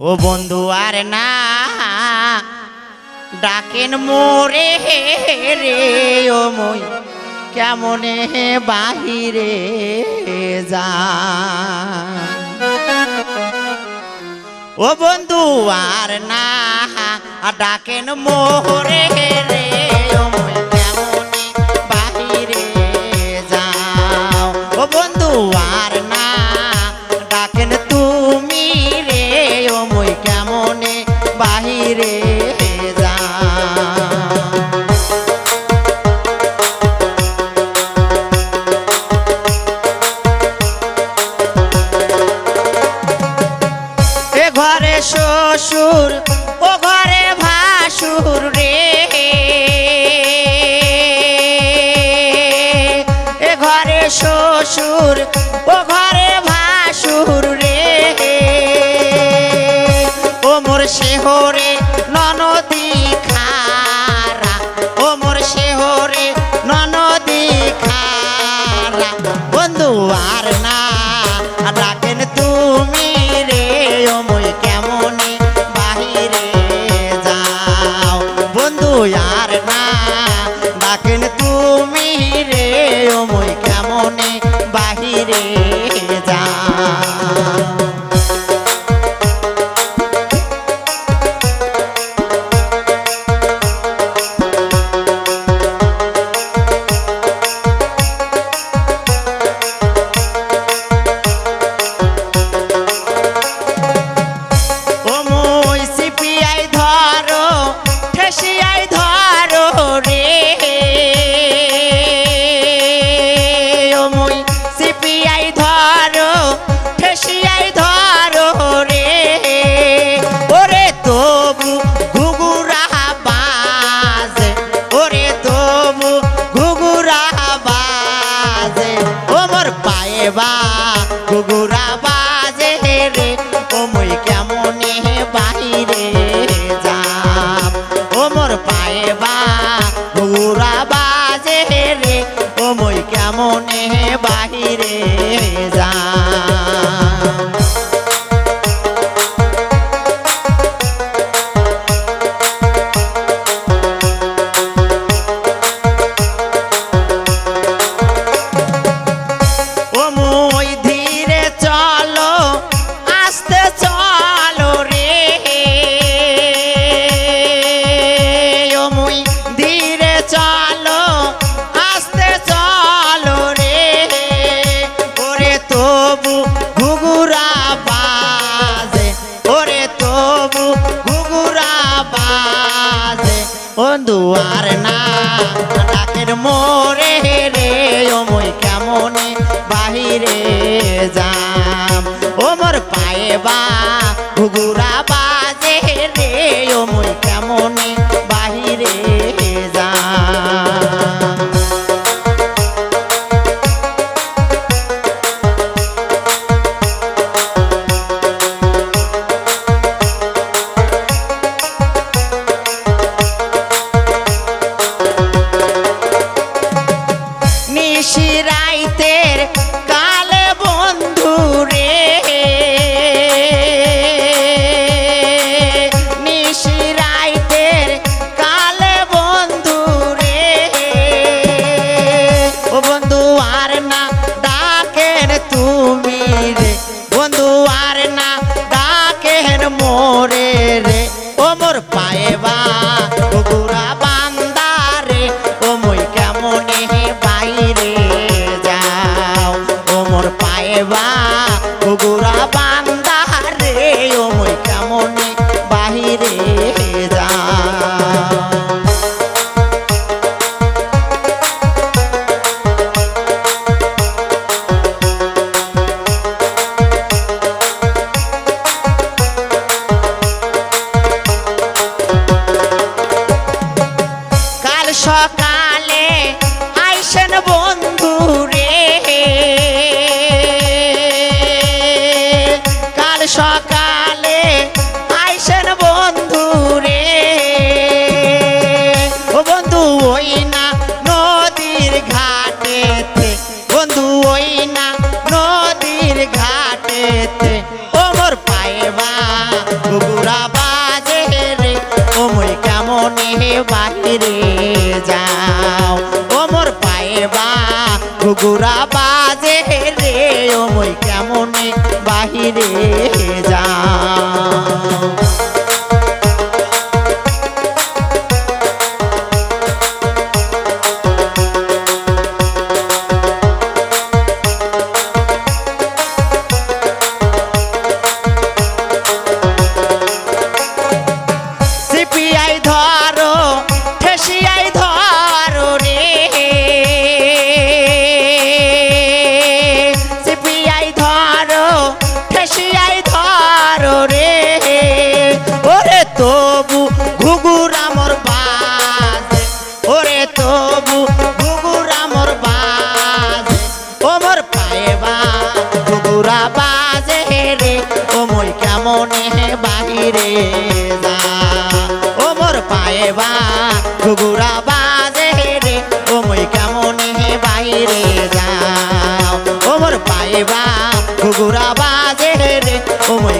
ও বন্ধু আর না ডাকেন মোরে রে ও মই কেমনে বাহিরে যা ও বন্ধু আর না ডাকেন মোরে রে ও মই কেমনে বাহিরে যাও ও বন্ধু আর না ডাকেন তুমি রে ও মই কেমনে বাহিরে যা এ ঘরে শ্বশুর ও ঘরে ভাসুর রে এ ঘরে শ্বশুর ও ঘরে ভাসুর রে ও মোর শেহরে ননদি খারা ও মোর শেহরে ননদি খারা বন্ধু আর না ডাকেন তুমি রে ও মই কেমনে বাহিরে যাও বন্ধু আর না ডাকেন তুমি রে ও মই কেমনে বাহিরে যাও ঘুঘুরা বাজে রে ও মই কেমনে বাহিরে যাব ও মোর পায়ে বা ঘুঘুরা বাজে রে ও মই কেমনে বাহিরে যাব বন্ধু আর না ডাকের মোরে রে ও মই কেমনে বাহিরে যাম ও মোর পায়ে বা ঘুঘুরা বাজে রে ও মই কেমনে বাহিরে যাম নিশিরাইতের কালে বন্ধু রে নিশিরাইতের কালে বন্ধু রে ও বন্ধু আর না ডাকেন তুমি রে বন্ধু আর না ডাকেন মোরে রে ও মোর পায়ে বা ঘুঘুরা বান্দা রে ও মই কেমনে বাহিরে যাও ও মোর পায়ে বা ঘুঘুরা বান্দা রে ও মই কেমনে বাহিরে যাও কাল সকালে আইসেন বন্ধু রে কাল সকালে আইসেন বন্ধু রে ও বন্ধু ওই না নদীর ঘাটেতে বন্ধু ওই না নদীর ঘাটেতে ও মোর পায়ে বা ঘুঘুরা বাজে রে ও মই কেমনে বাহিরে যাও ও মোর পায়ে বা ঘুঘুরা বাজে রে ও মই কেমনে বাহিরে যাও তবু ঘুঘুরা মোর বাজে ওরে তবু ঘুঘুরা মোর বাজে ও মোর পায়ে বা ঘুঘুরা বাজে রে ও মই কেমনে বাহিরে যা ও মোর পায়ে বা ঘুঘুরা বাজে রে ও মই কেমনে বাহিরে যা ও মোর পায়ে বা ঘুঘুরা বাজে রে ও মই